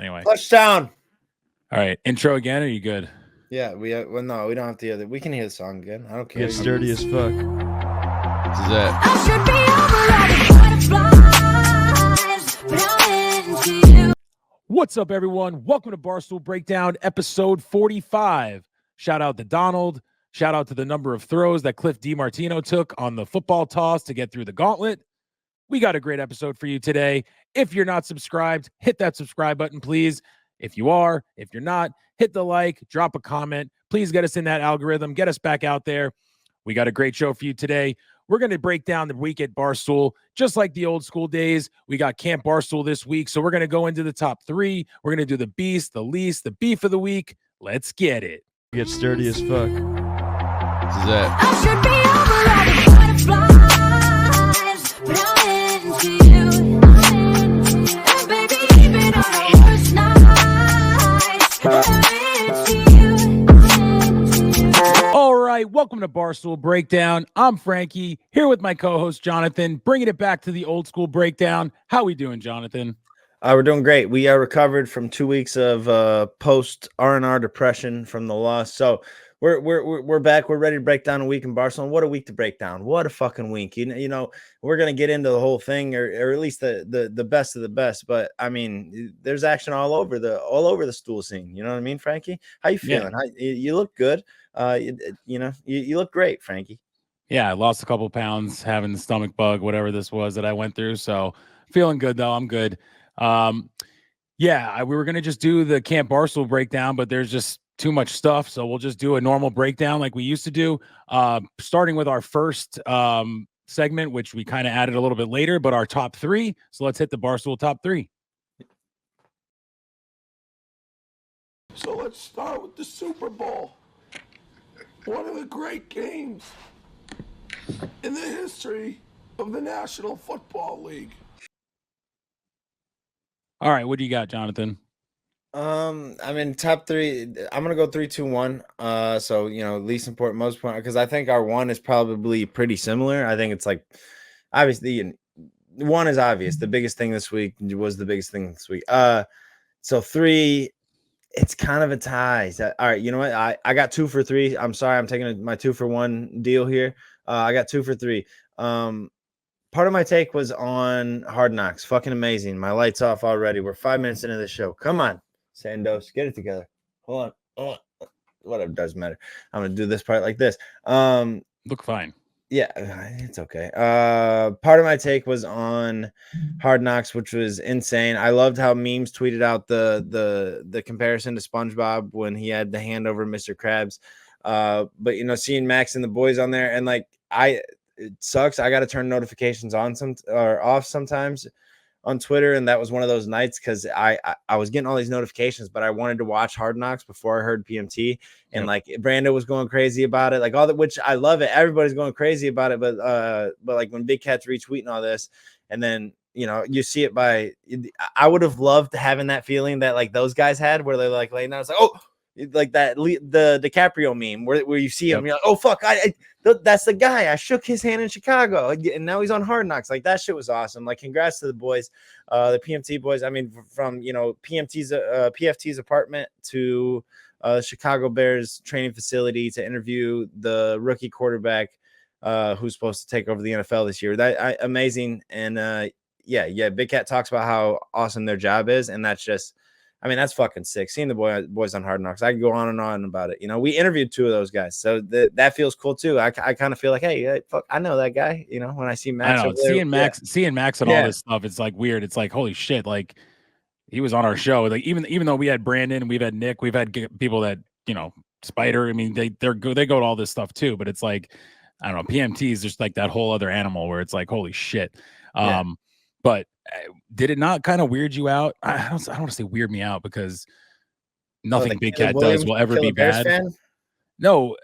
Anyway. Touchdown. All right. Intro again. Are you good? Yeah, we no, we don't have to hear that. We can hear the song again. I don't care. Get sturdy as fuck. This is it. What's up, everyone? Welcome to Barstool Breakdown, episode 45. Shout out to Donald. Shout out to the number of throws that Cliff DiMartino took on the football toss to get through the gauntlet. We got a great episode for you today. If you're not subscribed, hit that subscribe button, please. If you are, if you're not, hit the like, drop a comment. Please get us in that algorithm. Get us back out there. We got a great show for you today. We're going to break down the week at Barstool, just like the old school days. We got Camp Barstool this week, so we're going to go into the top three. We're going to do the beast, the least, the beef of the week. Let's get it. Get sturdy as fuck. This is it. All right, welcome to Barstool Breakdown. I'm Frankie, here with my co-host Jonathan, bringing it back to the old school breakdown. How we doing, Jonathan? We're doing great. We are recovered from 2 weeks of post R&R depression from the loss. So we're back. We're ready to break down a week in Barcelona. What a week to break down. What a fucking week. You know, we're gonna get into the whole thing, or at least the best of the best. But I mean, there's action all over the stool scene. You know what I mean, Frankie? How you feeling? Yeah. You look good. You look great, Frankie. Yeah, I lost a couple pounds having the stomach bug, whatever this was that I went through. So feeling good though. I'm good. We were gonna just do the Camp Barstool breakdown, but there's just too much stuff, so we'll just do a normal breakdown like we used to do, starting with our first segment, which we kind of added a little bit later, but our top three. So let's hit the Barstool top three. So let's start with the Super Bowl. One of the great games in the history of the National Football League. All right, what do you got, Jonathan? I mean, top three. I'm gonna go 3, 2, 1. So least important, most important, because I think our one is probably pretty similar. I think it's like obviously one is obvious. The biggest thing this week was the biggest thing this week. So 3, it's kind of a tie. All right, you know what? I got 2 for 3. I'm sorry, I'm taking my 2 for 1 deal here. I got 2 for 3. Part of my take was on Hard Knocks. Fucking amazing. My light's off already. We're 5 minutes into the show. Come on, Sandos, get it together. Hold on. Whatever, doesn't matter. I'm gonna do this part like this. Look fine. Yeah, it's okay. Part of my take was on Hard Knocks, which was insane. I loved how memes tweeted out the comparison to SpongeBob when he had the hand over Mr. Krabs. But seeing Max and the boys on there, and it sucks. I got to turn notifications on off sometimes on Twitter, and that was one of those nights because I was getting all these notifications, but I wanted to watch Hard Knocks before I heard PMT, and like Brando was going crazy about it, like all that, which I love it. Everybody's going crazy about it, but like when Big Cat's retweeting all this, and then you see it I would have loved having that feeling that like those guys had, where they're like laying down, it's like, oh, like that the DiCaprio meme where you see him, you're like, oh fuck, that's the guy. I shook his hand in Chicago, and now he's on Hard Knocks. Like that shit was awesome. Like congrats to the boys, the PMT boys. I mean, from PFT's apartment to Chicago Bears training facility to interview the rookie quarterback who's supposed to take over the NFL this year. Amazing. And Big Cat talks about how awesome their job is, and that's just, I mean, that's fucking sick. Seeing the boys on Hard Knocks, I can go on and on about it. We interviewed 2 of those guys, so that feels cool too. I kind of feel like, hey, fuck, I know that guy. When I see Max, I know, seeing Max and all this stuff, it's like weird. It's like, holy shit, like he was on our show. Like even though we had Brandon, we've had Nick, we've had people that Spider. I mean, they go to all this stuff too. But it's like, I don't know, PMT is just like that whole other animal where it's like, holy shit. But did it not kind of weird you out? I don't want to say weird me out because nothing Big Cat does will ever be bad. Fan? No.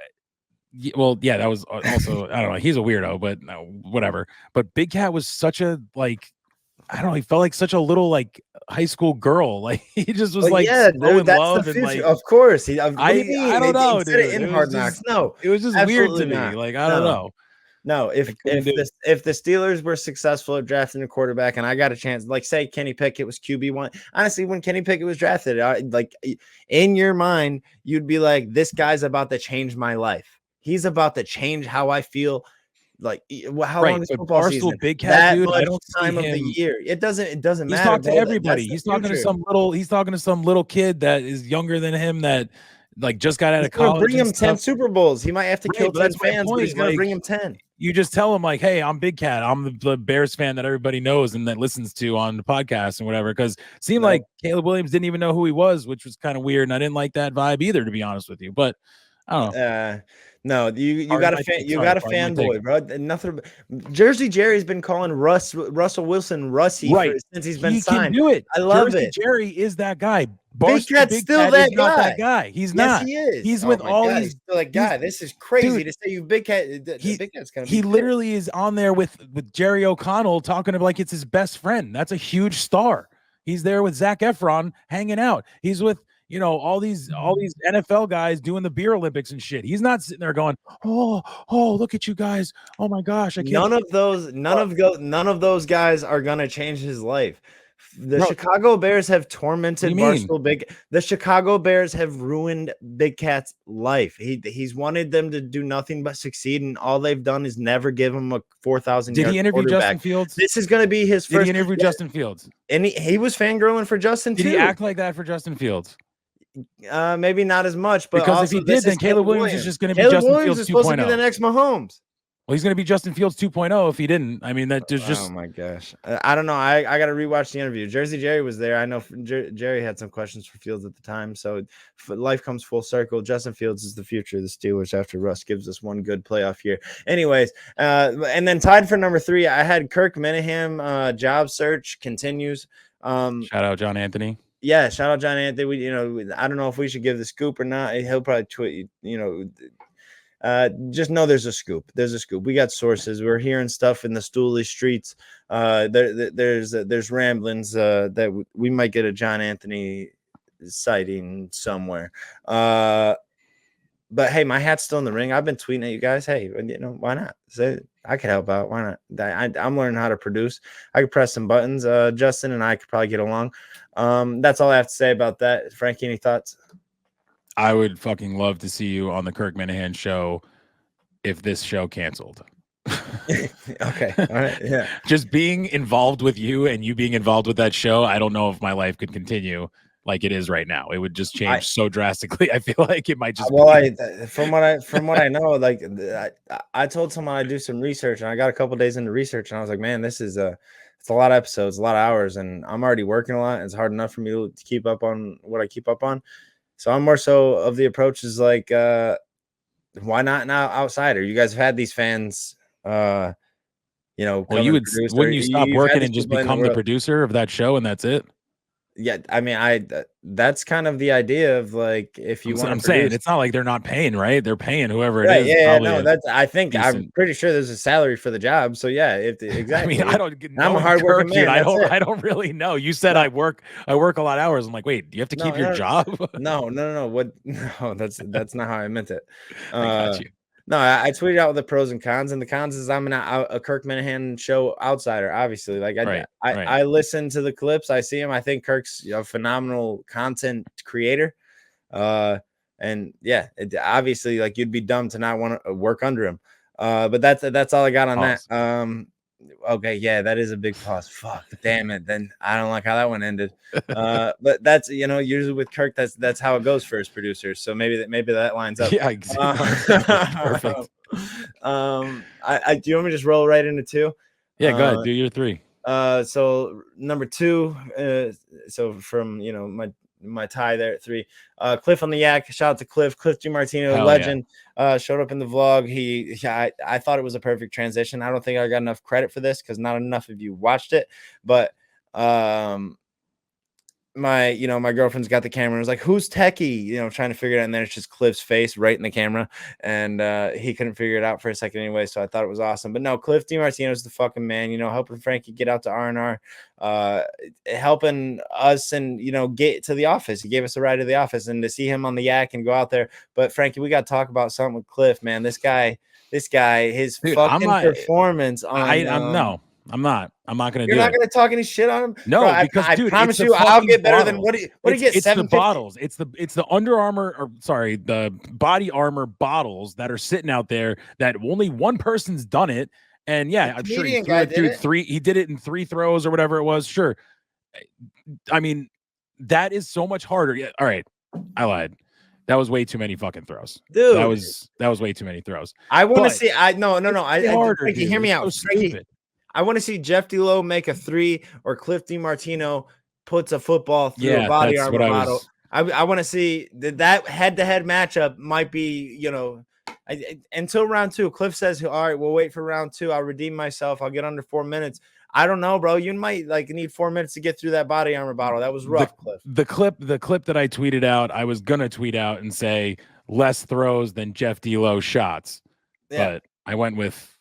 Well, yeah, that was also, I don't know. He's a weirdo, but no, whatever. But Big Cat was such a, like, I don't know. He felt like such a little like high school girl. Like he just was like, yeah, so dude, in that's love the and future. like, of course. I don't know, dude. In Hard Knocks, no, it was just weird to me. Like I don't know. No, if the Steelers were successful at drafting a quarterback and I got a chance, like say Kenny Pickett was QB1, honestly, when Kenny Pickett was drafted, like in your mind, you'd be like, this guy's about to change my life. He's about to change how I feel. Like, how long is football season? Big Cat, that dude, much I don't time see of the him. year. It doesn't He's matter. talking to everybody. He's talking to some little kid that is younger than him that like just got out of college. Bring him 10 Super Bowls. He might have to kill 10 fans, but he's gonna bring him 10. You just tell him like, hey, I'm Big Cat. I'm the Bears fan that everybody knows and that listens to on the podcast and whatever. Because it seemed like Caleb Williams didn't even know who he was, which was kind of weird. And I didn't like that vibe either, to be honest with you. But I don't know. No, you got a fanboy, bro. Nothing. Jersey Jerry's been calling Russell Wilson Russie since he's been signed. He can do it. I love Jersey it. Jerry is that guy. Big Cat's still that guy. Not that guy. He's not. He is. He's with all these. He's still that guy. This is crazy to say you Big Cat. Big Cat's gonna. He literally is on there with Jerry O'Connell talking to like it's his best friend. That's a huge star. He's there with Zac Efron hanging out. He's with all these NFL guys doing the beer Olympics and shit. He's not sitting there going, oh, look at you guys. Oh my gosh, I can't. None of those guys are gonna change his life. The Chicago Bears have tormented Barstool Big. The Chicago Bears have ruined Big Cat's life. He's wanted them to do nothing but succeed, and all they've done is never give him a 4,000 yard. Did he interview Justin Fields? This is going to be his first. Did he interview Justin Fields? And he was fangirling for Justin too. Did he act like that for Justin Fields? Maybe not as much, but because if he did, then Caleb Williams is just going to be Justin Fields 2.0. Supposed to be the next Mahomes. Well, he's going to be Justin Fields 2.0 if he didn't. I mean, that just. Oh my gosh, I don't know. I got to rewatch the interview. Jersey Jerry was there. I know Jerry had some questions for Fields at the time. So life comes full circle. Justin Fields is the future of the Steelers after Russ gives us one good playoff year. Anyways, and then tied for number 3, I had Kirk Minahan. Job search continues. Shout out John Anthony. Yeah, shout out John Anthony. I don't know if we should give the scoop or not. He'll probably tweet. Just know there's a scoop. There's a scoop. We got sources. We're hearing stuff in the Stooley streets. There's ramblings that we might get a John Anthony sighting somewhere. But hey, my hat's still in the ring. I've been tweeting at you guys. Hey, why not? I could help out. Why not? I'm learning how to produce. I could press some buttons. Justin and I could probably get along. That's all I have to say about that. Frankie, any thoughts? I would fucking love to see you on the Kirk Minahan show if this show canceled. Okay. All right. Yeah. Just being involved with you and you being involved with that show, I don't know if my life could continue like it is right now. It would just change so drastically. I feel like it might just. Well, from what I know, like I told someone I do some research, and I got a couple days into research, and I was like, man, it's a lot of episodes, a lot of hours, and I'm already working a lot. And it's hard enough for me to keep up on what I keep up on. So I'm more so of the approach is like, why not now outsider? You guys have had these fans, well, wouldn't you stop working and just become the producer of that show and that's it? Yeah, I mean, that's kind of the idea of like if you want. I'm saying it's not like they're not paying, right? They're paying whoever it is. Yeah, no, I'm pretty sure there's a salary for the job. So yeah, exactly. I mean, I'm a hardworking man. I don't really know. You said I work a lot of hours. I'm like, wait, do you have to keep your job? No. What? No, that's not how I meant it. I got you. No, I tweeted out the pros and cons, and the cons is I'm a Kirk Minahan show outsider. Obviously, like I listen to the clips, I see him. I think Kirk's a phenomenal content creator, and yeah, obviously, like you'd be dumb to not want to work under him. But that's all I got on that. Okay, yeah, that is a big pause. Fuck, damn it. Then I don't like how that one ended. But that's usually with Kirk, that's how it goes for his producers. So maybe that lines up. Yeah, exactly. Perfect. Do you want me to just roll right into 2? Yeah, go ahead. Do your 3. So number 2. So from my tie there at 3. Cliff on the Yak. Shout out to Cliff DiMartino, legend. Showed up in the vlog. I thought it was a perfect transition. I don't think I got enough credit for this because not enough of you watched it. But my girlfriend's got the camera and was like, who's techie? Trying to figure it out. And then it's just Cliff's face right in the camera. And he couldn't figure it out for a second anyway. So I thought it was awesome. But no, Cliff DiMartino is the fucking man, helping Frankie get out to R&R, helping us and, get to the office. He gave us a ride to the office and to see him on the Yak and go out there. But Frankie, we got to talk about something with Cliff, man. This guy, This guy, his Dude, I'm fucking not. performance on. I'm no. I'm not. I'm not gonna You're do not it. gonna talk any shit on him, No, bro. because I dude, promise it's you, the I'll fucking get better than bottles. what do you get? It's the 750. bottles. It's the Under Armour, or sorry, the Body Armor bottles that are sitting out there that only one person's done it. And yeah, I'm sure he Comedian threw guy it, did dude. it. He did it in 3 throws or whatever it was. Sure. I mean, that is so much harder. Yeah, all right. I lied. That was way too many fucking throws. Dude. That was way too many throws. I want to But see. No. harder, Frankie, dude. hear me It's out. so Frankie, stupid. I want to see Jeff D'Lo make a 3 or Cliff DiMartino puts a football through a Yeah, Body that's Armor what I bottle. was. I want to see that head-to-head matchup might be, until round 2. Cliff says, all right, we'll wait for round 2. I'll redeem myself. I'll get under 4 minutes. I don't know, bro. You might need 4 minutes to get through that Body Armor bottle. That was rough, Cliff. The clip that I tweeted out, I was gonna tweet out and say less throws than Jeff D'Lo shots. Yeah. But I went with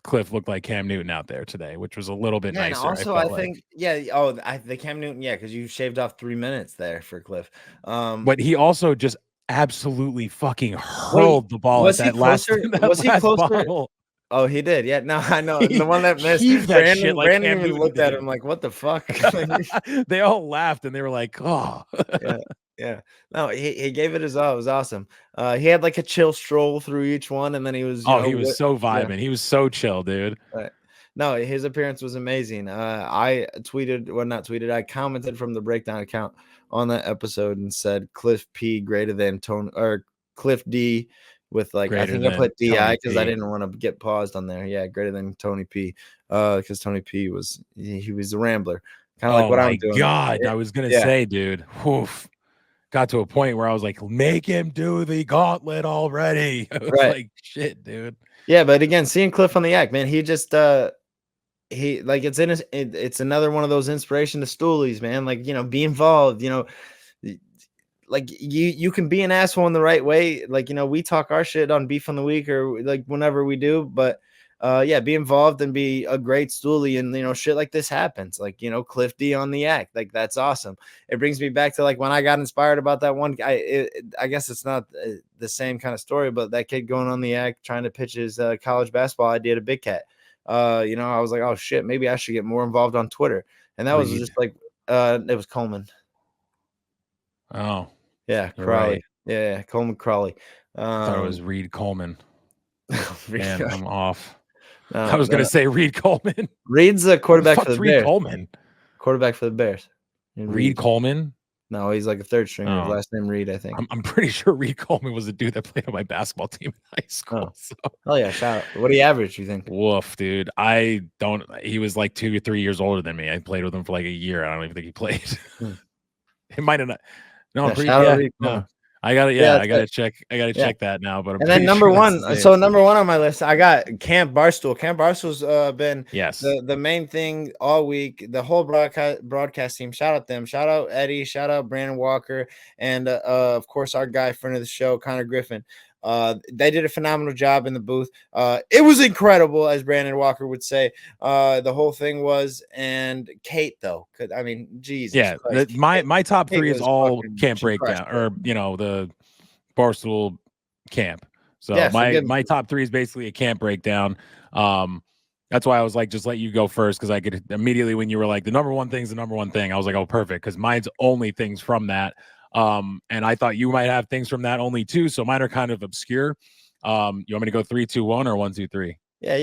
Cliff looked like Cam Newton out there today, which was a little bit nicer. And also, I think, the Cam Newton, because you shaved off 3 minutes there for Cliff. But he also just absolutely fucking hurled the ball at that last. Was he closer? Bottle. Oh, he did. Yeah, no, I know the one that missed. Brandon even looked at him like, "What the fuck?" They all laughed and they were like, "Oh, yeah." No, he gave it his all. It was awesome. He had like a chill stroll through each one, and then he was. He was so vibing. Yeah. He was so chill, dude. Right. No, his appearance was amazing. I commented from the breakdown account on that episode and said Cliff P greater than Tony, or Cliff D. With I think I put DI because I didn't want to get paused on there. Yeah, greater than Tony P. Because Tony P was he was a rambler, kind of like what I'm doing. Oh my God, I was gonna say, dude, woof. Got to a point where I was like, make him do the gauntlet already. I was like, shit, dude. Yeah, but again, seeing Cliff on the act, man, he just it's another one of those inspiration to stoolies, man. Be involved, you can be an asshole in the right way. We talk our shit on Beef on the Week or whenever we do, but be involved and be a great stoolie, and shit like this happens. Cliff D on the act, that's awesome. It brings me back to when I got inspired about that one guy. I guess it's not the same kind of story, but that kid going on the act trying to pitch his college basketball idea to Big Cat. I was like, oh shit, maybe I should get more involved on Twitter. And that was just it was Coleman. Oh, yeah, Crawley. Right. Yeah, Coleman Crawley. I thought it was Reed Coleman. Man, I'm off. I was gonna say Reed Coleman. Reed's the quarterback for the Reed Bears. Coleman. Quarterback for the Bears. Reed Coleman. No, he's like a third stringer. His last name Reed, I think. I'm pretty sure Reed Coleman was the dude that played on my basketball team in high school. Oh yeah, shout out. What do you average, you think? Woof, dude. He was like 2 or 3 years older than me. I played with him for like a year. I don't even think he played. It might have not. No, no. I got it. Yeah, I got to check. I got to check that now. But and then number one. So number one on my list, I got Camp Barstool. Camp Barstool's been the main thing all week. The whole broadcast team. Shout out them. Shout out Eddie. Shout out Brandon Walker, and of course our guy, friend of the show, Connor Griffin. They did a phenomenal job in the booth. It was incredible, as Brandon Walker would say. The whole thing was, and Kate though, I mean, Jesus. Yeah, my top 3 is all camp breakdown, or the Barstool camp. So my top 3 is basically a camp breakdown. That's why I was like, just let you go first, because I could immediately, when you were like the number one thing's the number one thing, I was like, oh, perfect, because mine's only things from that. And I thought you might have things from that only too. So mine are kind of obscure. You want me to go 3, 2, 1 or 1, 2, 3? Yeah.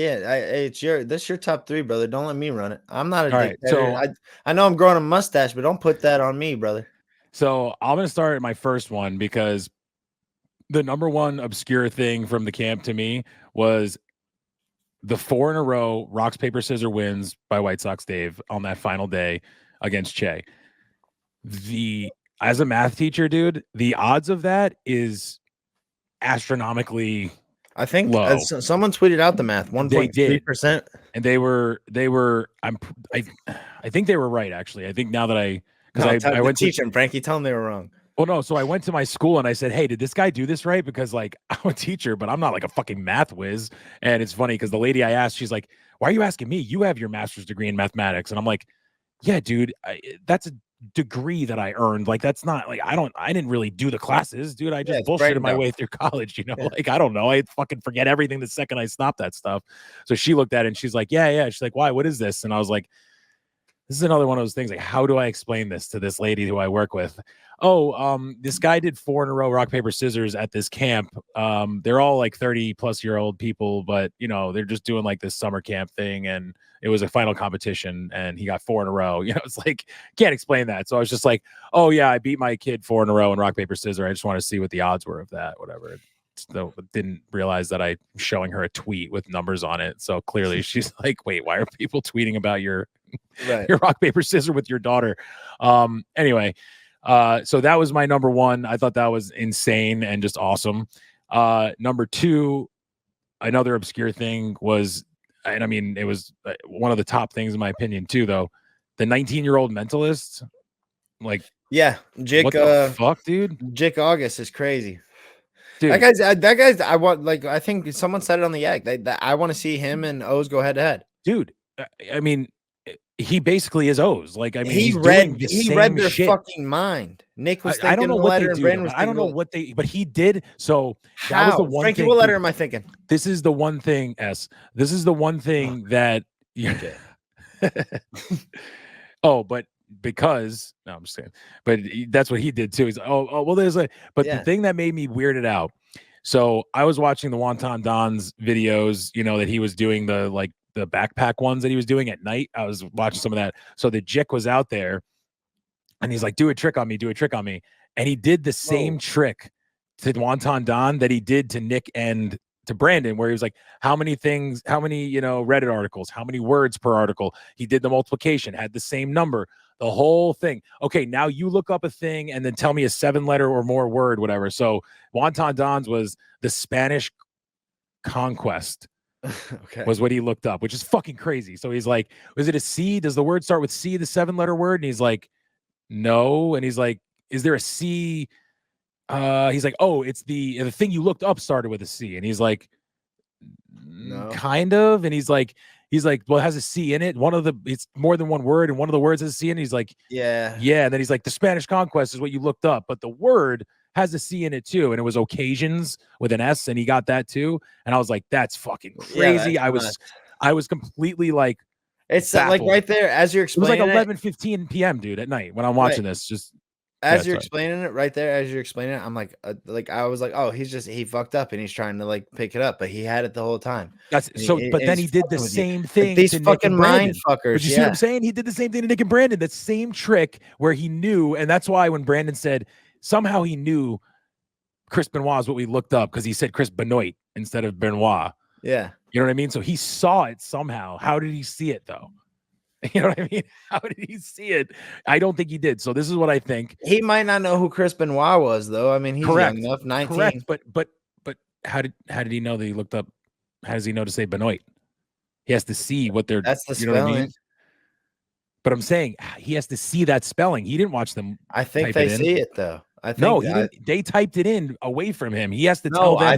This your top 3, brother. Don't let me run it. I'm not a dictator. Right, so I know I'm growing a mustache, but don't put that on me, brother. So I'm going to start at my first one, because the number one obscure thing from the camp to me was the 4 in a row rocks, paper, scissors wins by White Sox Dave on that final day against Che. As a math teacher, dude, the odds of that is astronomically I think low. Someone tweeted out the math, 1.3%. And they were I think they were right, actually. I think now that I went to teach them, Frankie, tell them they were wrong. Well, no, so I went to my school and I said, hey, did this guy do this right? Because I'm a teacher, but I'm not like a fucking math whiz. And it's funny because the lady I asked, she's like, why are you asking me? You have your master's degree in mathematics. And I'm like, yeah, dude, that's a degree that I earned. Like, that's not like, I didn't really do the classes, dude. I just it's bullshitted brain my dump. way through college, you know? Yeah. Like, I don't know. I fucking forget everything the second I stop that stuff. So she looked at it and she's like, yeah. She's like, why? What is this? And I was like, this is another one of those things. Like, how do I explain this to this lady who I work with? This guy did 4 in a row rock, paper, scissors at this camp. They're all like 30-plus-year-old people, but you know, they're just doing like this summer camp thing, and it was a final competition, and he got 4 in a row. You know, it's like, can't explain that. So I was just like, oh yeah, I beat my kid 4 in a row in rock, paper, scissors. I just want to see what the odds were of that, whatever. So didn't realize that I'm showing her a tweet with numbers on it. So clearly she's like, wait, why are people tweeting about your rock, paper, scissors with your daughter? Anyway, so that was my number 1. I thought that was insane and just awesome. Number 2, another obscure thing was, and I mean, it was one of the top things in my opinion too, though, the 19-year-old mentalist. Like, yeah, Jake, what the fuck, dude? Jake August is crazy. Dude. That guy's. I want, like, I think someone said it on the Yak. I want to see him and O's go head to head. Dude, I mean, he basically is O's. Like, I mean, he read their shit. fucking mind. Nick was thinking I don't know the what letter, they and do. Brandon was I don't know thinking, what they, but he did. So how? that was the one Frankie, thing. what letter am I thinking? This is the one thing. This is the one thing that. Okay. But because no, I'm just saying. But that's what he did too. He's well, there's a. But the thing that made me weirded out. So I was watching the Wonton Don's videos, you know, that he was doing the backpack ones that he was doing at night. I was watching some of that. So the Jick was out there and he's like, do a trick on me. And he did the same trick to Wonton Don that he did to Nick and to Brandon, where he was like, how many, you know, Reddit articles, how many words per article. He did the multiplication, had the same number, the whole thing. Okay, now you look up a thing and then tell me a 7-letter or more word, whatever. So Wonton Don's was the Spanish conquest. Okay. Was what he looked up, which is fucking crazy. So he's like, was it a C? Does the word start with C, the 7-letter word? And he's like, no. And he's like, is there a C? He's like, oh, it's the thing you looked up started with a C. And he's like, no, kind of. And he's like, well, it has a C in it. It's more than one word, and one of the words has a C in it. He's like, yeah. And then he's like, the Spanish conquest is what you looked up, but the word has a C in it too. And it was occasions with an S, and he got that too. And I was like, that's fucking crazy. Yeah, I was completely like, it's baffled. Like right there as you're explaining. It was like 11:15 p.m., dude, at night when I'm watching this. Just as you're explaining it right there, I'm like I was like, oh, he fucked up and he's trying to like pick it up, but he had it the whole time. But then he did the same thing. Like, these fucking mind fuckers. But you see what I'm saying? He did the same thing to Nick and Brandon. That same trick where he knew, and that's why when Brandon said somehow he knew Chris Benoit is what we looked up because he said Chris Benoit instead of Benoit. Yeah, you know what I mean. So he saw it somehow. How did he see it though? You know what I mean? How did he see it? I don't think he did. So this is what I think. He might not know who Chris Benoit was, though. I mean, he's young enough, 19. Correct. But how did he know that he looked up? How does he know to say Benoit? He has to see what they're. That's the spelling. Know what I mean? But I'm saying he has to see that spelling. He didn't watch them. I think they see it though. I think no, he didn't. They typed it in away from him. He has to tell them. I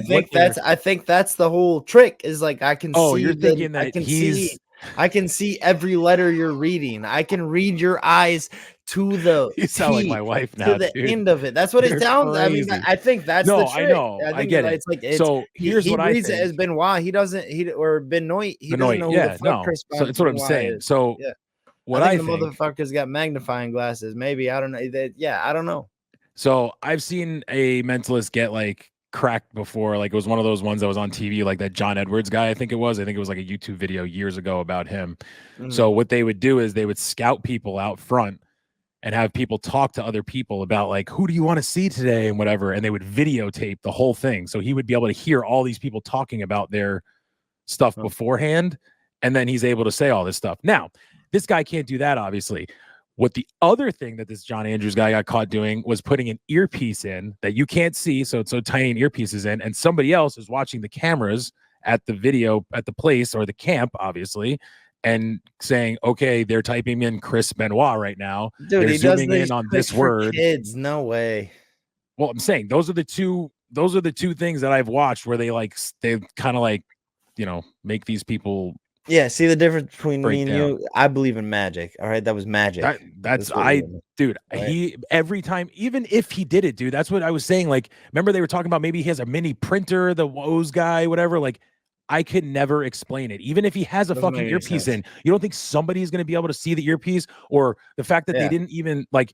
think that's the whole trick. Is like I can. Oh, see you're thinking that he's. I can see every letter you're reading. I can read your eyes to the you sound like my wife now, to the dude. end of it. That's what it sounds. Crazy. I mean, I think that's the trick. I know. I get it. It's like so here's what I think. He reads it as Benoit. He doesn't. Or Benoit. He doesn't know who the fuck Chris Benoit. So that's what I'm saying. Is. So what I think the motherfucker's got magnifying glasses. Maybe I don't know. I don't know. So I've seen a mentalist get like cracked before. Like it was one of those ones that was on TV, like that John Edwards guy. I think it was like a YouTube video years ago about him. Mm-hmm. So what they would do is they would scout people out front and have people talk to other people about like, who do you want to see today and whatever. And they would videotape the whole thing. So he would be able to hear all these people talking about their stuff beforehand. And then he's able to say all this stuff. Now, this guy can't do that, obviously. What the other thing that this John Andrews guy got caught doing was putting an earpiece in that you can't see. So it's so tiny an earpiece is in, and somebody else is watching the cameras at the video at the place or the camp, obviously, and saying, okay, they're typing in Chris Benoit right now. Dude, they're zooming in on this word. Kids, no way. Well, I'm saying those are the two things that I've watched where they kind of like, you know, make these people Yeah, see the difference between me and breakdown. you? I believe in magic. All right, that was magic. That's what it was, dude, right? he every time, even if he did it, dude, that's what I was saying. Like, remember they were talking about maybe he has a mini printer, the Woes guy, whatever. Like, I could never explain it. Even if he has a Doesn't fucking make any earpiece sense. in, you don't think somebody's gonna be able to see the earpiece, or the fact that they Yeah. didn't even like,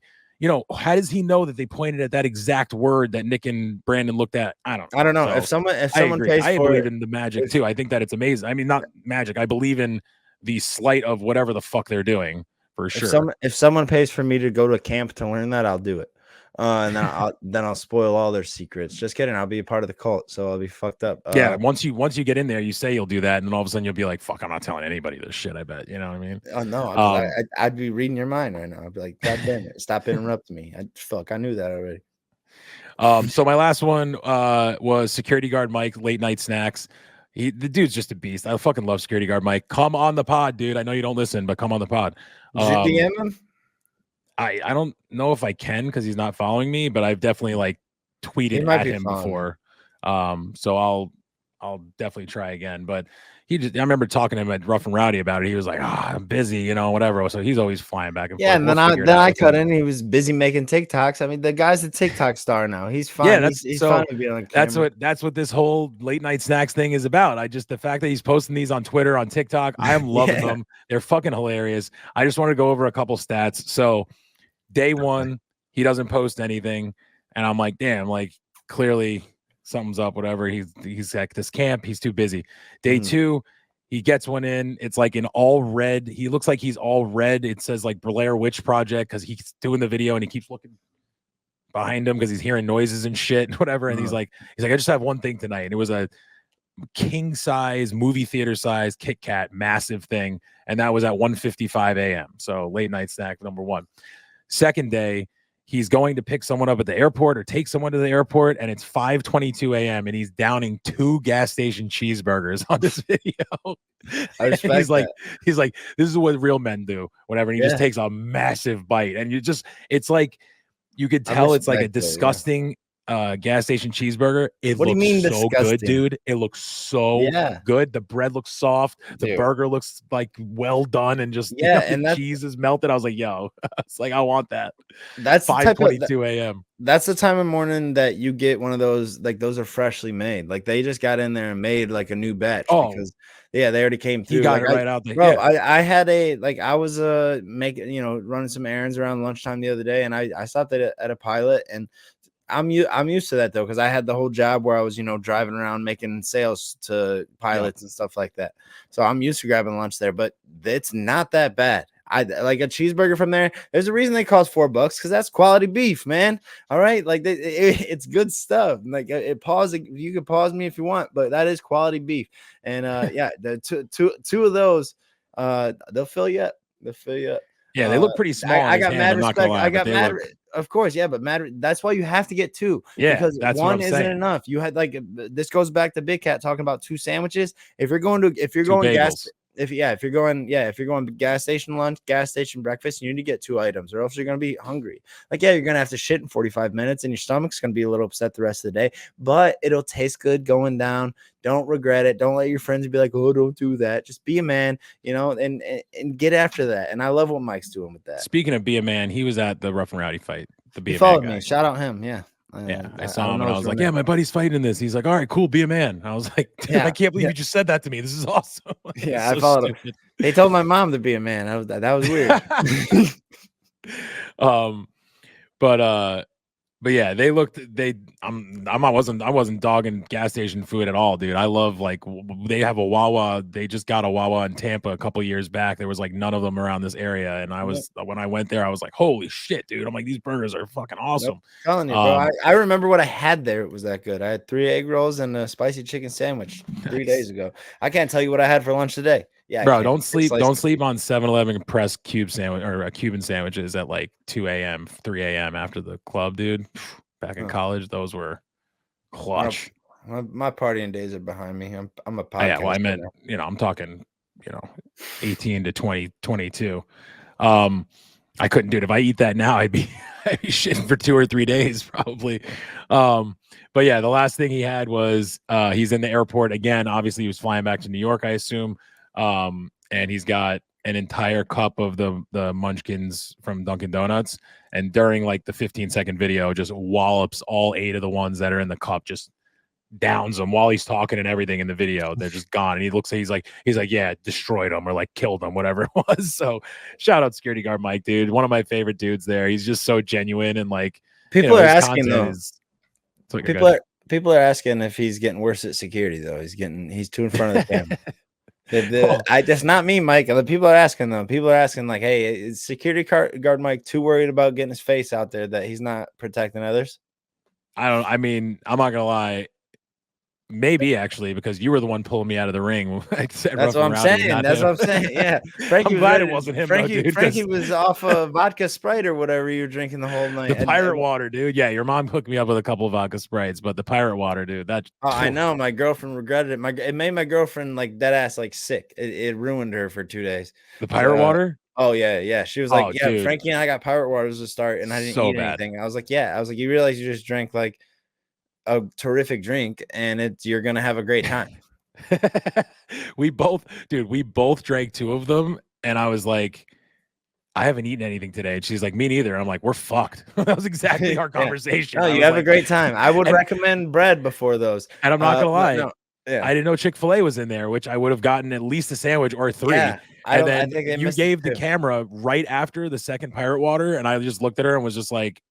how does he know that they pointed at that exact word that Nick and Brandon looked at? I don't know. know. So If I someone agree. pays I for believe it, in the magic if too. I think that it's amazing. I mean, not magic. I believe in the sleight of whatever the fuck they're doing for sure. if someone pays for me to go to camp to learn that, I'll do it. And then I'll spoil all their secrets. Just kidding. I'll be a part of the cult, so I'll be fucked up. Yeah, once you get in there, you say you'll do that, and then all of a sudden you'll be like, "Fuck, I'm not telling anybody this shit." I bet, you know what I mean? Oh no, Um, I'd be reading your mind right now. I'd be like, God damn it, stop interrupting me. I knew that already. so my last one was security guard Mike, late night snacks. The dude's just a beast. I fucking love security guard Mike. Come on the pod, dude. I know you don't listen, but come on the pod. Did you DM him? I don't know if I can because he's not following me, but I've definitely like He tweeted might at be him following me. before. So I'll definitely try again. But I remember talking to him at Rough and Rowdy about it. He was like, I'm busy, whatever. So he's always flying back and Yeah, forth. and We'll figure it out. I cut in. He was busy making TikToks. I mean, the guy's a TikTok star now. He's fine. Yeah, He's fine with being on camera. that's what this whole late night snacks thing is about. The fact that he's posting these on Twitter, on TikTok, I am loving Yeah. them. They're fucking hilarious. I just want to go over a couple stats. So day one, he doesn't post anything, and I'm like, damn, like clearly something's up. Whatever. He's at this camp. He's too busy. Day two, he gets one in. It's like in all red. He looks like he's all red. It says like Blair Witch Project because he's doing the video and he keeps looking behind him because he's hearing noises and shit and whatever. And he's like, I just have one thing tonight. And it was a king size, movie theater size Kit Kat, massive thing. And that was at 1:55 a.m. So late night snack number one. Second day, he's going to pick someone up at the airport or take someone to the airport, and it's 5:22 a.m. and he's downing 2 gas station cheeseburgers on this video. I respect he's like, that. this is what real men do, whatever. And he just takes a massive bite, and it's like you could tell it's like a disgusting gas station cheeseburger. What do you mean so disgusting? Good, dude. It looks so good. The bread looks soft. The burger looks like well done, and just and the cheese is melted. I was like, yo, it's like I want that. That's 5:22 a.m. That's the time of morning that you get one of those. Like those are freshly made. Like they just got in there and made like a new batch because they already came through. He got like, it right out there. Bro, I had I was making running some errands around lunchtime the other day, and I stopped at a Pilot, and I'm used to that though, because I had the whole job where I was driving around making sales to pilots and stuff like that. So I'm used to grabbing lunch there, but it's not that bad. I like a cheeseburger from there. There's a reason they cost $4 because that's quality beef, man. All right, like it's good stuff. Like you can pause me if you want, but that is quality beef. And the two of those, they'll fill you up. They'll fill you up. Yeah, they look pretty small. I got mad respect. I got mad. Of course, yeah, but that's why you have to get 2. Yeah, because that's one isn't enough. You had this goes back to Big Cat talking about 2 sandwiches. If you're going gas, if you're going gas station lunch, gas station breakfast, you need to get 2 items, or else you're gonna be hungry. Like, yeah, you're gonna have to shit in 45 minutes, and your stomach's gonna be a little upset the rest of the day, but it'll taste good going down. Don't regret it. Don't let your friends be like, oh, don't do that. Just be a man, and get after that. And I love what Mike's doing with that. Speaking of be a man, he was at the Rough and Rowdy fight. He followed me. Shout out him. Yeah. I saw him and I was like, yeah, my buddy's fighting in this. He's like, all right, cool, be a man. I was like, dude, I can't believe you just said that to me. This is awesome. Yeah, I followed him. They told my mom to be a man. That was weird. But yeah, I wasn't dogging gas station food at all, dude. I love, like, they have a Wawa. They just got a Wawa in Tampa a couple years back. There was like none of them around this area. And when I went there, I was like, holy shit, dude. I'm like, these burgers are fucking awesome. I'm telling you, bro. I remember what I had there. It was that good. I had 3 egg rolls and a spicy chicken sandwich 3 days ago. I can't tell you what I had for lunch today. Yeah, bro, don't sleep on 7-Eleven pressed Cuban sandwiches at like 2 a.m., 3 a.m. after the club, dude. Back in college, those were clutch. My partying days are behind me. I'm a podcast. Yeah, well, I meant, I'm talking, 18 to 22. I couldn't do it. If I eat that now, I'd be shitting for 2 or 3 days probably. But yeah, the last thing he had was he's in the airport again. Obviously, he was flying back to New York, I assume. And he's got an entire cup of the Munchkins from Dunkin' Donuts, and during like the 15-second video, just wallops all 8 of the ones that are in the cup, just downs them while he's talking and everything in the video. They're just gone, and he looks, he's like, yeah, destroyed them or like killed them, whatever it was. So shout out security guard Mike, dude, one of my favorite dudes there. He's just so genuine, and like people are asking though. People are asking if he's getting worse at security though. He's too in front of the camera. That's not me, Mike. The people are asking though. People are asking like, hey, is security guard Mike too worried about getting his face out there that he's not protecting others? I mean, I'm not gonna lie. Maybe actually, because you were the one pulling me out of the ring. That's what I'm saying. That's what I'm saying. Yeah, Frankie. I'm glad it wasn't him. Frankie was off of vodka Sprite or whatever you were drinking the whole night. The pirate water, dude. Yeah, your mom hooked me up with a couple of vodka Sprites, but the pirate water, dude. I know. My girlfriend regretted it. It made my girlfriend like dead ass like sick. It ruined her for 2 days. The pirate water. Oh yeah. She was like, yeah, dude. Frankie and I got pirate waters to start, and I didn't eat anything. I was like, yeah. I was like, you realize you just drank like a terrific drink, and you're gonna have a great time. we both drank 2 of them, and I was like, I haven't eaten anything today, and she's like, me neither. I'm like, we're fucked. That was exactly our conversation. No, you have a great time. I would recommend bread before those, and I'm not gonna lie, yeah, I didn't know Chick-fil-A was in there, which I would have gotten at least a sandwich or 3. Yeah, and then you gave the camera right after the second pirate water, and I just looked at her and was just like,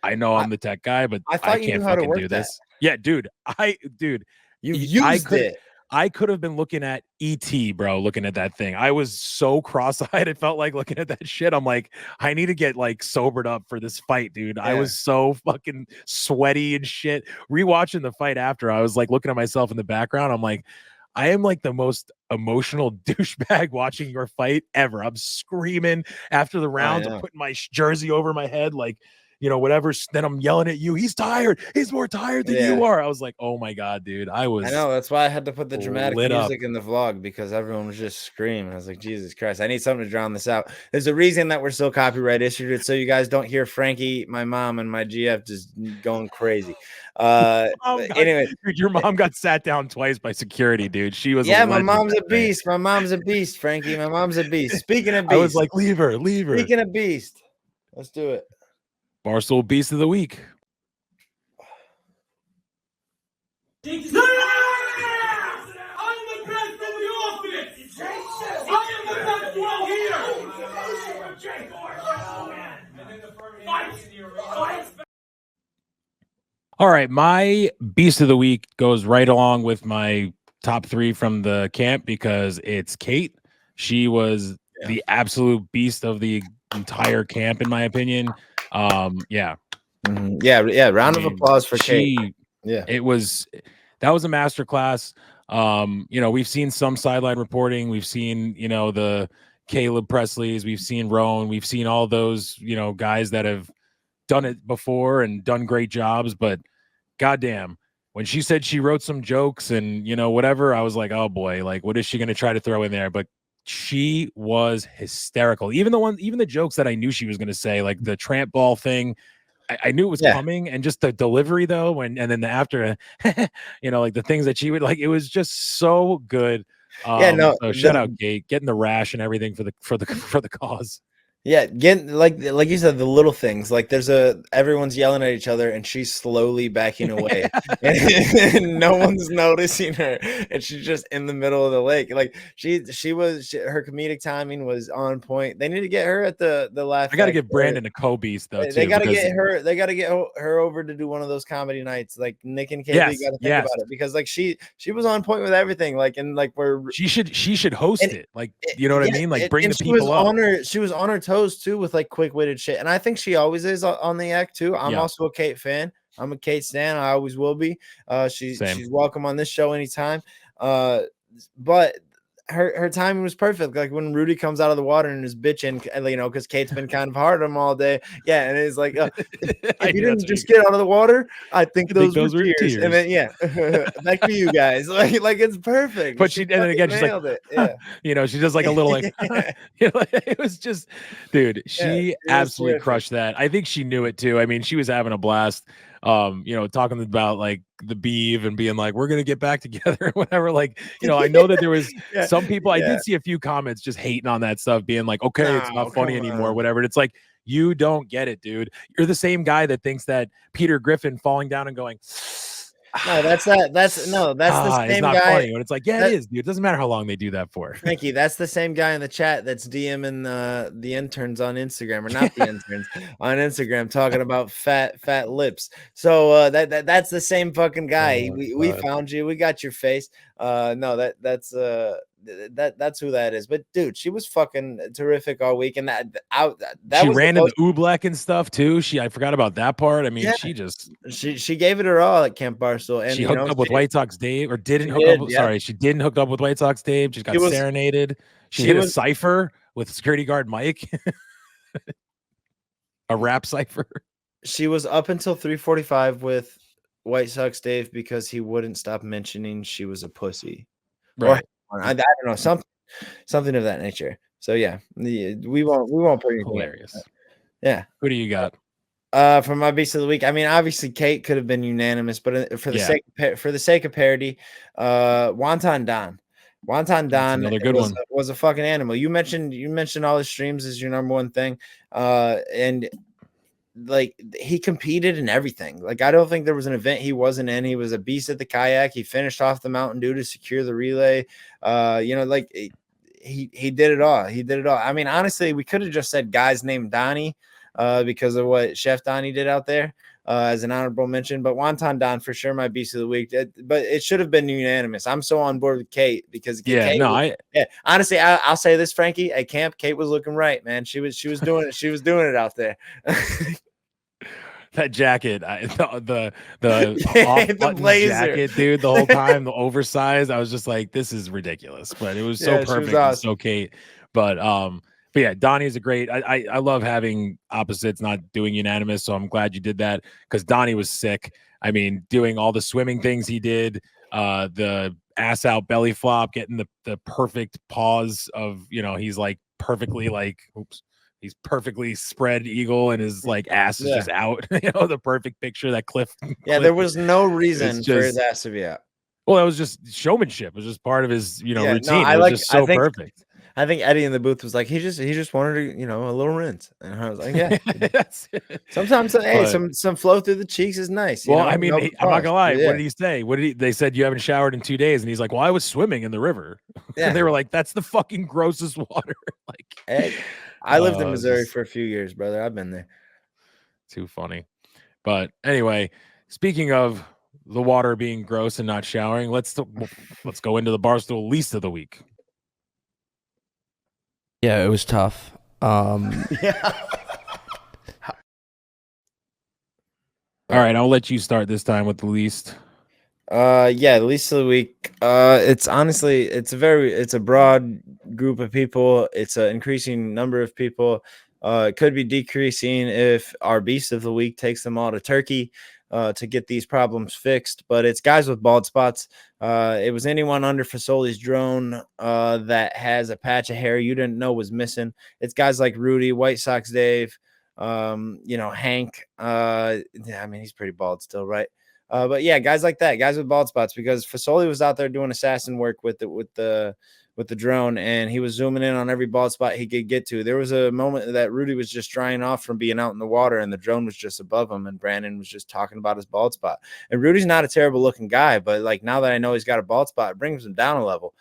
I know I'm the tech guy, but I can't fucking do this. Yeah, dude. You used it. I could have been looking at ET, bro, looking at that thing. I was so cross-eyed. It felt like looking at that shit. I'm like, I need to get like sobered up for this fight, dude. Yeah. I was so fucking sweaty and shit. Rewatching the fight after, I was like looking at myself in the background. I'm like, I am like the most emotional douchebag watching your fight ever. I'm screaming after the rounds. I'm putting my jersey over my head, like, you know, whatever. Then I'm yelling at you. He's tired. He's more tired than you are. I was like, oh my God, dude. I know. That's why I had to put the dramatic music in the vlog, because everyone was just screaming. I was like, Jesus Christ, I need something to drown this out. There's a reason that we're still copyright issued, it so you guys don't hear Frankie, my mom, and my GF just going crazy. Anyway, dude, your mom got sat down twice by security, dude. She was my mom's a beast. My mom's a beast, Frankie. My mom's a beast. Speaking of beast, I was like, leave her. Speaking of beast, let's do it. Barstool Beast of the Week. I'm the best of the office. I am the best one here. All right, my Beast of the Week goes right along with my top 3 from the camp, because it's Kate. She was the absolute beast of the entire camp, in my opinion. Round of applause for Kate. That was a masterclass. You know, we've seen some sideline reporting, we've seen, you know, the Caleb Presleys, we've seen Roan, we've seen all those, you know, guys that have done it before and done great jobs, but goddamn, when she said she wrote some jokes and, you know, whatever, I was like, oh boy, like, what is she going to try to throw in there? But she was hysterical. Even the jokes that I knew she was going to say, like the tramp ball thing, I knew it was coming, and just the delivery though, and then the after, you know, like the things that she would like, it was just so good. So shout out Kate, getting the rash and everything for the cause. Yeah, like you said, the little things. Like everyone's yelling at each other, and she's slowly backing away, and no one's noticing her, and she's just in the middle of the lake. Like her comedic timing was on point. They need to get her at the laugh. I got to give Brandon a co-beast though. They got to get her. They got to get her over to do one of those comedy nights. Like Nick and Katie got to think about it, because like she was on point with everything. Like, and like she should host it. Like, you know what I mean? Like bring the people up. She was on her toes too with like quick-witted shit, and I think she always is on the act too. I'm also a Kate fan. I'm a Kate stan. I always will be. She's welcome on this show anytime. But her timing was perfect. Like when Rudy comes out of the water and is bitching, you know, because Kate's been kind of hard on him all day. Yeah, and it's like, if you didn't just get out of the water, I think those were tears. And then back to you guys. Like it's perfect. But she's like, it. You know, she does like a little like, you know, it was just, dude, she absolutely crushed that. I think she knew it too. I mean, she was having a blast. talking about like the beef and being like, we're gonna get back together or whatever. Like, I know that there was some people. I did see a few comments just hating on that stuff, being like, okay, it's not funny anymore, whatever. And it's like, you don't get it, dude. You're the same guy that thinks that Peter Griffin falling down and going, no, that's the same not guy. Funny. When it's like, it is, dude. It doesn't matter how long they do that for. Frankie, that's the same guy in the chat that's DMing the interns on Instagram, or not the interns on Instagram, talking about fat lips. So that's the same fucking guy. We found you. We got your face. No, that's who that is. But dude, she was fucking terrific all week, and she ran in the Oobleck and stuff too. I forgot about that part. I mean, she gave it her all at Camp Barstool, and she hooked up with White Sox Dave, or didn't hook up. Yeah. Sorry, she didn't hook up with White Sox Dave. She got serenaded. She hit a cipher with security guard Mike, a rap cipher. She was up until 3:45 with White Sox Dave because he wouldn't stop mentioning she was a pussy. Right. I don't know, something of that nature. So yeah, we won't put anything. Hilarious. Yeah. Who do you got? For my beast of the week, I mean, obviously Kate could have been unanimous, but for the sake of parody, Wonton Don. Wonton Don was a fucking animal. You mentioned all his streams as your number one thing, and like he competed in everything. Like I don't think there was an event he wasn't in. He was a beast at the kayak. He finished off the Mountain Dew to secure the relay. Like he did it all. He did it all. I mean, honestly, we could have just said guys named Donnie because of what Chef Donnie did out there as an honorable mention. But Wonton Don for sure my beast of the week. But it should have been unanimous. I'm so on board with Kate because honestly, I'll say this, Frankie, at camp, Kate was looking right, man. She was doing it. She was doing it out there. That jacket, the blazer jacket, dude, the whole time, the oversized. I was just like, this is ridiculous, but it was so perfect, awesome. So Kate. But yeah, Donnie is a great. I love having opposites not doing unanimous, so I'm glad you did that because Donnie was sick. I mean, doing all the swimming things he did, the ass out belly flop, getting the perfect pause of he's like perfectly like he's perfectly spread eagle and his like ass is just out. The perfect picture that Cliff. Yeah, there was no reason for his ass to be out. Well, that was just showmanship. It was just part of his routine. No, it was just so perfect. I think Eddie in the booth was like, he just wanted to, a little rinse, and I was like, yeah. Sometimes, some flow through the cheeks is nice. Well, I mean, I'm not gonna lie. Yeah. What did he say? They said you haven't showered in 2 days, and he's like, well, I was swimming in the river. Yeah. And they were like, that's the fucking grossest water. Like, I lived in Missouri for a few years, brother. I've been there. Too funny. But anyway, speaking of the water being gross and not showering, let's go into the Barstool least of the week. Yeah, it was tough. Yeah. All right, I'll let you start this time with the least. The least of the week. It's honestly, it's a broad group of people. It's an increasing number of people. It could be decreasing if our beast of the week takes them all to Turkey to get these problems fixed. But it's guys with bald spots. It was anyone under Fasoli's drone that has a patch of hair you didn't know was missing. It's guys like Rudy, White Sox Dave, Hank. I mean, he's pretty bald still, right? But yeah, guys like that, guys with bald spots, because Fasoli was out there doing assassin work with the drone, and he was zooming in on every bald spot he could get to. There was a moment that Rudy was just drying off from being out in the water, and the drone was just above him, and Brandon was just talking about his bald spot. And Rudy's not a terrible looking guy, but like now that I know he's got a bald spot, it brings him down a level.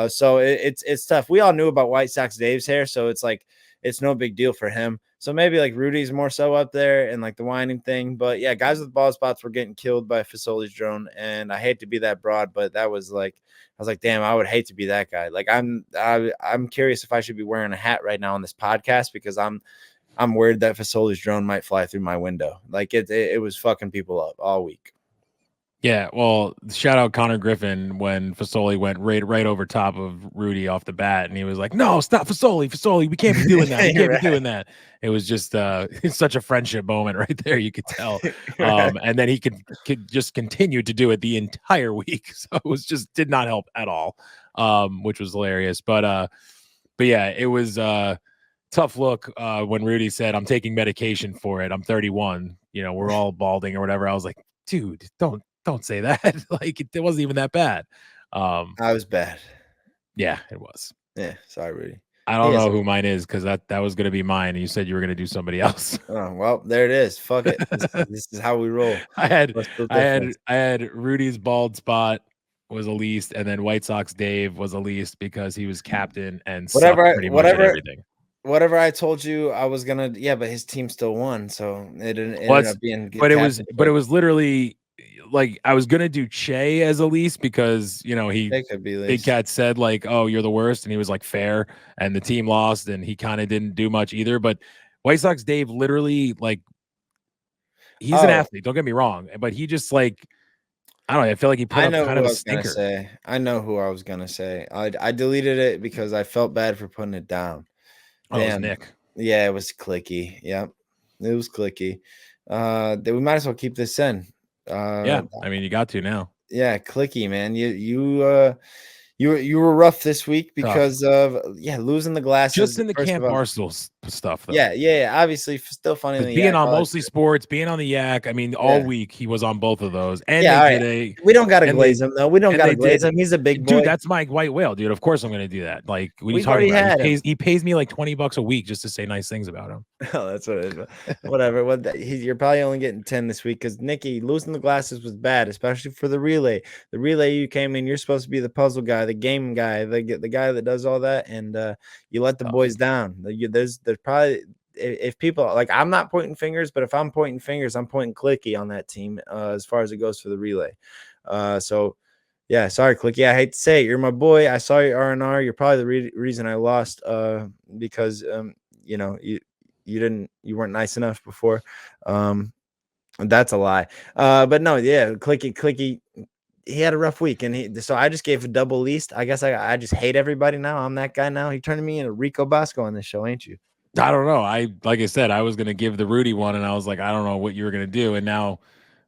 So it's tough. We all knew about White Sox Dave's hair, so it's like it's no big deal for him. So maybe like Rudy's more so up there and like the whining thing. But yeah, guys with bald spots were getting killed by Fasoli's drone. And I hate to be that broad, but that was like, I was like, damn, I would hate to be that guy. Like I'm curious if I should be wearing a hat right now on this podcast, because I'm worried that Fasoli's drone might fly through my window. Like it was fucking people up all week. Yeah, well, shout out Connor Griffin when Fasoli went right over top of Rudy off the bat, and he was like, "No, stop Fasoli, we can't be doing that. We can't be doing that." It was just it's such a friendship moment right there. You could tell, and then he could just continue to do it the entire week. So it was just did not help at all, which was hilarious. But yeah, it was tough look when Rudy said, "I'm taking medication for it. I'm 31. You know, we're all balding or whatever." I was like, dude, don't say that. Like it wasn't even that bad. I was bad. Yeah, it was. Yeah, sorry, Rudy. I don't know who mine is because that was gonna be mine, and you said you were gonna do somebody else. Oh well, there it is. Fuck it. This is how we roll. I had Rudy's bald spot was Elise, and then White Sox Dave was Elise because he was captain and sucked pretty much at everything. Whatever I told you I was gonna, but his team still won, so it ended up being. But it was literally like I was gonna do Che as Elise because Big Cat said like, "Oh, you're the worst," and he was like fair, and the team lost, and he kind of didn't do much either. But White Sox Dave literally like he's an athlete. Don't get me wrong, but he just like I don't know. I feel like he put up kind of a stinker. I know who I was gonna say. I deleted it because I felt bad for putting it down. Oh, it was Nick. Yeah, it was clicky. Yep, it was clicky. We might as well keep this in. Yeah, I mean, you got to now. Yeah, clicky, man. You were rough this week because of losing the glasses. Just in the Camp Barstool'S stuff, though. Yeah. Obviously, still funny. Being on mostly sports, being on the Yak. I mean, all week he was on both of those. And we don't gotta glaze him though. We don't gotta glaze him. He's a big boy. Dude, that's my white whale, dude. Of course I'm gonna do that. Like when you talk about he pays me like $20 a week just to say nice things about him. Oh, that's what it is. Whatever. You're probably only getting 10 this week because Nikki losing the glasses was bad, especially for the relay. The relay you came in, you're supposed to be the puzzle guy, the game guy, the guy that does all that, and you let the boys down. There's probably if people like I'm not pointing fingers, but if I'm pointing fingers, I'm pointing clicky on that team as far as it goes for the relay. So yeah, sorry, Clicky. I hate to say it. You're my boy. I saw your R&R. You're probably the reason I lost because you weren't nice enough before. That's a lie. But no, yeah, Clicky. He had a rough week, and so I just gave a double least. I guess I just hate everybody now. I'm that guy now. He turned me into Rico Bosco on this show, ain't you? I don't know. Like I said, I was gonna give the Rudy one, and I was like, I don't know what you were gonna do, and now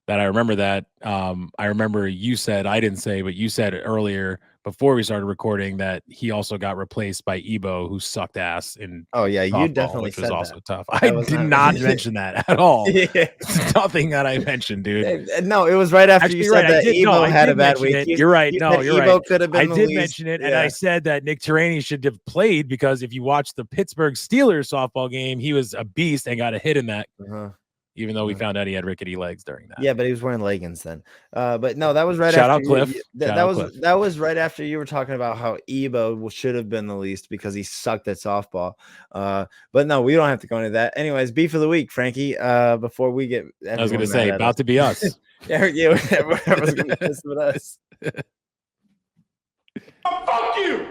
that I remember that, I remember you said I didn't say, but you said earlier before we started recording that he also got replaced by Ebo, who sucked ass in softball, you definitely which said was also that. tough. I did not mention that at all. It's nothing that I mentioned, dude. No, it was right after you said that Ebo had a bad week. You're right. No, you're right. Could have been I did mention it, and I said that Nick Turaney should have played because if you watch the Pittsburgh Steelers softball game, he was a beast and got a hit in that. Even though we found out he had rickety legs during that. Yeah, but he was wearing leggings then. But no, that was right Shout after out Cliff. That was right after you were talking about how Ebo should have been the least because he sucked at softball. But no, we don't have to go into that. Anyways, beef of the week, Frankie. Before we get, I was going to say about to be us. Everyone's going to piss with us. Oh, fuck you.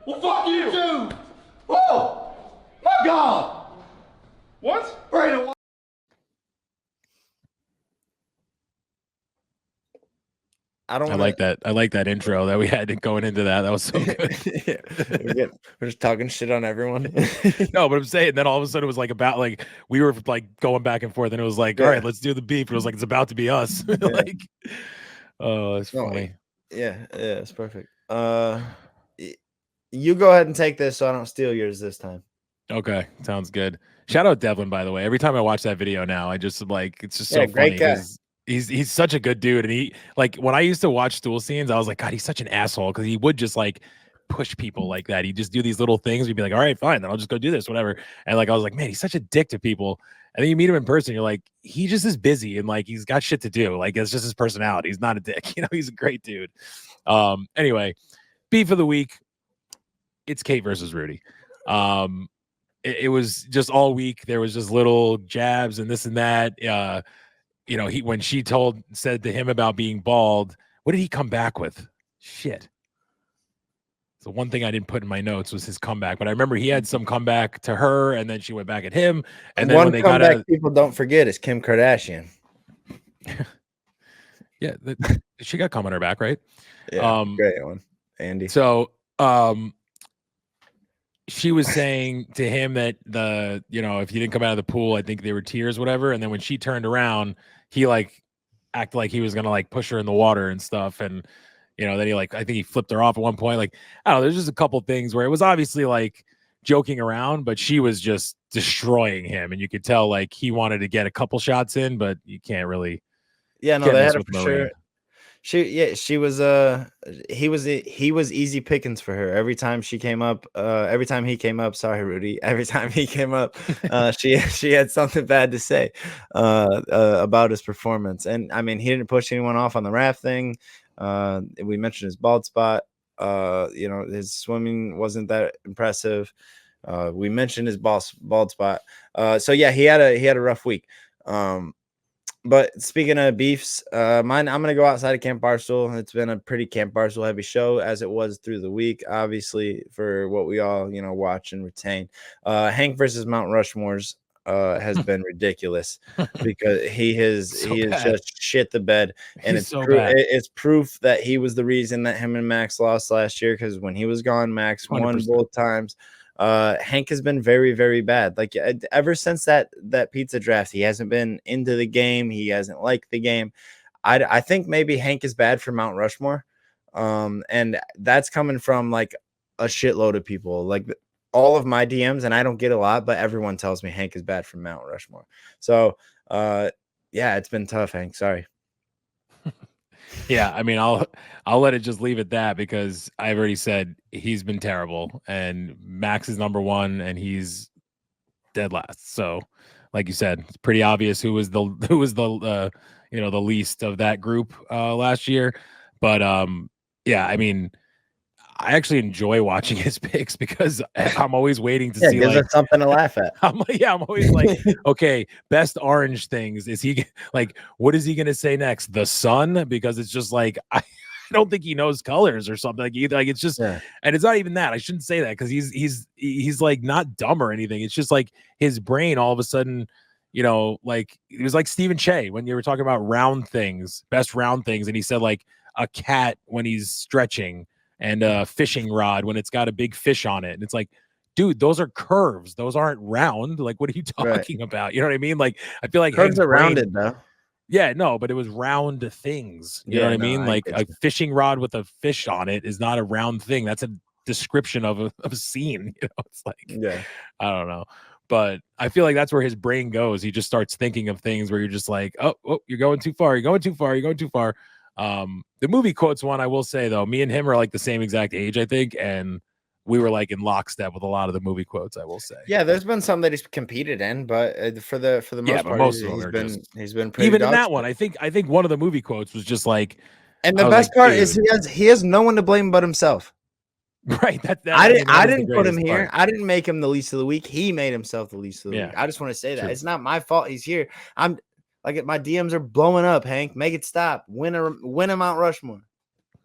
Well, fuck you too. Oh, my God. What? Brandon. I like that. I like that intro that we had going into that. That was so good. We're just talking shit on everyone. No, but I'm saying then all of a sudden it was like about like we were like going back and forth, and it was like, all right, let's do the beef. It was like it's about to be us. Like, oh, it's funny. Yeah, it's perfect. You go ahead and take this so I don't steal yours this time. Okay, sounds good. Shout out Devlin, by the way. Every time I watch that video now, I just like it's just so funny. Great guy. He's such a good dude, and he like when I used to watch Stool Scenes, I was like, God, he's such an asshole because he would just like push people like that. He'd just do these little things. We'd be like, all right, fine, then I'll just go do this, whatever. And like I was like, man, he's such a dick to people. And then you meet him in person, you're like, he just is busy and like he's got shit to do. Like it's just his personality. He's not a dick, he's a great dude. Anyway, beef of the week. It's Kate versus Rudy. It was just all week. There was just little jabs and this and that. When she said to him about being bald, what did he come back with? Shit. So one thing I didn't put in my notes was his comeback, but I remember he had some comeback to her, and then she went back at him. And then one when they comeback got out, people don't forget is Kim Kardashian. Yeah, she got cum on her back, right? Yeah, great one, Andy. So, she was saying to him that if he didn't come out of the pool, I think they were tears, whatever. And then when she turned around, he like acted like he was gonna like push her in the water and stuff. And then he I think he flipped her off at one point. Like, I don't know, there's just a couple things where it was obviously like joking around, but she was just destroying him, and you could tell like he wanted to get a couple shots in, but you can't really. Yeah, no, Can't they mess had it with for Marine. sure. She was he was easy pickings for her every time she came up. Every time he came up, sorry, Rudy. Every time he came up, she had something bad to say about his performance. And I mean, he didn't push anyone off on the raft thing. We mentioned his bald spot. You know, his swimming wasn't that impressive. We mentioned his bald spot. So yeah, he had a rough week. But speaking of beefs, I'm gonna go outside of Camp Barstool. It's been a pretty Camp Barstool heavy show, as it was through the week, obviously, for what we all watch and retain. Hank versus Mount Rushmore's has been ridiculous because he has just shit the bed, and He's so bad. it's proof that he was the reason that him and Max lost last year, because when he was gone, Max won 100%. both times. Hank has been very, very bad. Like ever since that pizza draft, he hasn't been into the game. He hasn't liked the game. I think maybe Hank is bad for Mount Rushmore. And that's coming from like a shitload of people, like all of my DMs, and I don't get a lot, but everyone tells me Hank is bad for Mount Rushmore. So, yeah, it's been tough, Hank. Sorry. Yeah, I mean, I'll let it just leave at that, because I've already said he's been terrible, and Max is number one, and he's dead last. So, like you said, it's pretty obvious who was the the least of that group last year. But yeah, I mean, I actually enjoy watching his picks, because I'm always waiting to see, gives like, us something to laugh at. I'm always like, okay, best orange things. Is he like, what is he gonna say next? The sun? Because it's just like I don't think he knows colors or something, like either. Like it's just, and it's not even that. I shouldn't say that, because he's like not dumb or anything. It's just like his brain all of a sudden, like it was like Stephen Che when you were talking about round things, best round things, and he said like a cat when he's stretching, and a fishing rod when it's got a big fish on it. And it's like, dude, those are curves. Those aren't round. Like, what are you talking about? You know what I mean? Like, I feel like Curves are rounded though. Yeah, no, but it was round things. You know what I mean? Like a fishing rod with a fish on it is not a round thing. That's a description of a scene. It's like, I don't know. But I feel like that's where his brain goes. He just starts thinking of things where you're just like, oh, you're going too far. You're going too far. You're going too far. The movie quotes one, I will say though, me and him are like the same exact age, I think, and we were like in lockstep with a lot of the movie quotes, I will say. Yeah, there's been some that he's competed in, but for the most part, he's been pretty even in that one. I think one of the movie quotes was just like, and the best part is he has no one to blame but himself. Right. I didn't put him here. I didn't make him the least of the week. He made himself the least of the week. I just want to say that it's not my fault he's here. I'm like, my DMs are blowing up, Hank. Make it stop. Win a Mount Rushmore.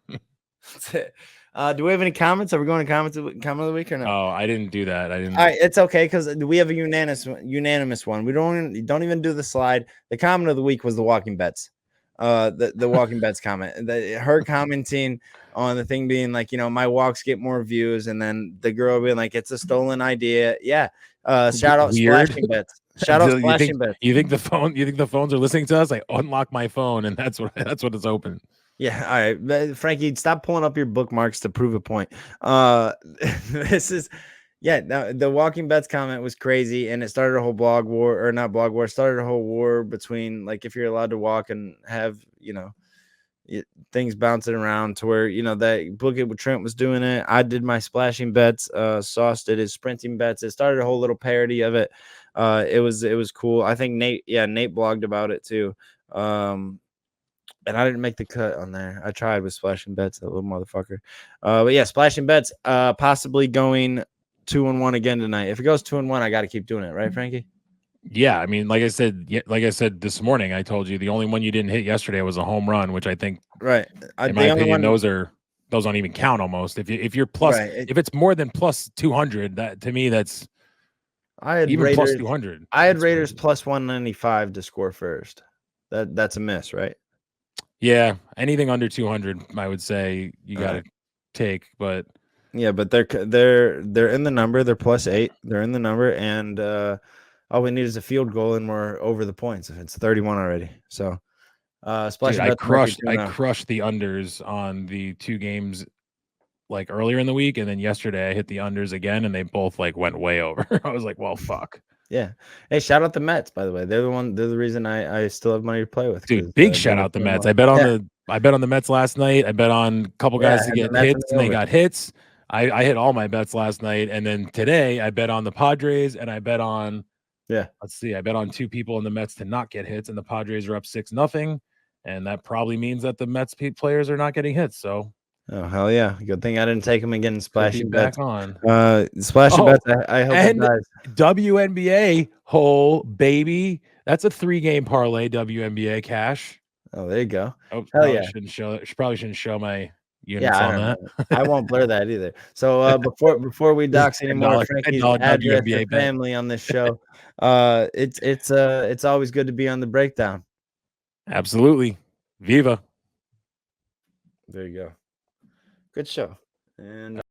That's it. Do we have any comments? Are we going to comment of the week or no? Oh, I didn't do that. I didn't. All right, it's okay, because we have a unanimous one. We don't even do the slide. The comment of the week was the walking bets. The walking bets comment. Her commenting on the thing being like, my walks get more views, and then the girl being like, it's a stolen idea. Yeah. Shout out splashing bets. Shout out splashing bets. You think the phones are listening to us? Like, unlock my phone, and that's what it's open. Yeah, all right, Frankie, stop pulling up your bookmarks to prove a point. This is, the walking bets comment was crazy, and it started a whole blog war, or not blog war, started a whole war between like if you're allowed to walk and have things bouncing around to where that Book It with Trent was doing it. I did my splashing bets. Sauce did his sprinting bets. It started a whole little parody of it. It was cool. I think Nate blogged about it too. And I didn't make the cut on there. I tried with splashing bets, that little motherfucker. But yeah, splashing bets, possibly going 2-1 again tonight. If it goes 2-1, I got to keep doing it, right, Frankie? Yeah, I mean, like I said this morning, I told you the only one you didn't hit yesterday was a home run, which I think, right, in my opinion, those don't even count almost. If you're plus, if it's more than plus 200, that to me that's even Raiders, plus 200. I had Raiders plus 195 to score first. That's a miss, right? Yeah, anything under 200, I would say you got to take. But yeah, but they're in the number. They're plus 8. They're in the number, and all we need is a field goal, and we're over the points. If it's 31 already, so I crushed the unders on the 2 games like earlier in the week, and then yesterday I hit the unders again, and they both like went way over. I was like, well, fuck. Yeah. Hey, shout out the Mets, by the way. They're the reason I still have money to play with. Dude, big shout out the Mets. I bet on the Mets last night. I bet on a couple guys to get hits, and they got hits. I hit all my bets last night, and then today I bet on the Padres, and I bet on let's see, I bet on 2 people in the Mets to not get hits, and the Padres are up 6-0, and that probably means that the Mets players are not getting hits. So oh hell yeah, good thing I didn't take them again. Splashy bets on. Splashy bets. I hope it and dies. WNBA whole baby. That's a 3-game parlay. WNBA cash. Oh, there you go. Oh, hell yeah. Probably shouldn't show my units on that. I won't blur that either. So before we dox any more Frankie's address and family on this show, it's always good to be on the breakdown. Absolutely. Viva. There you go. Good show. And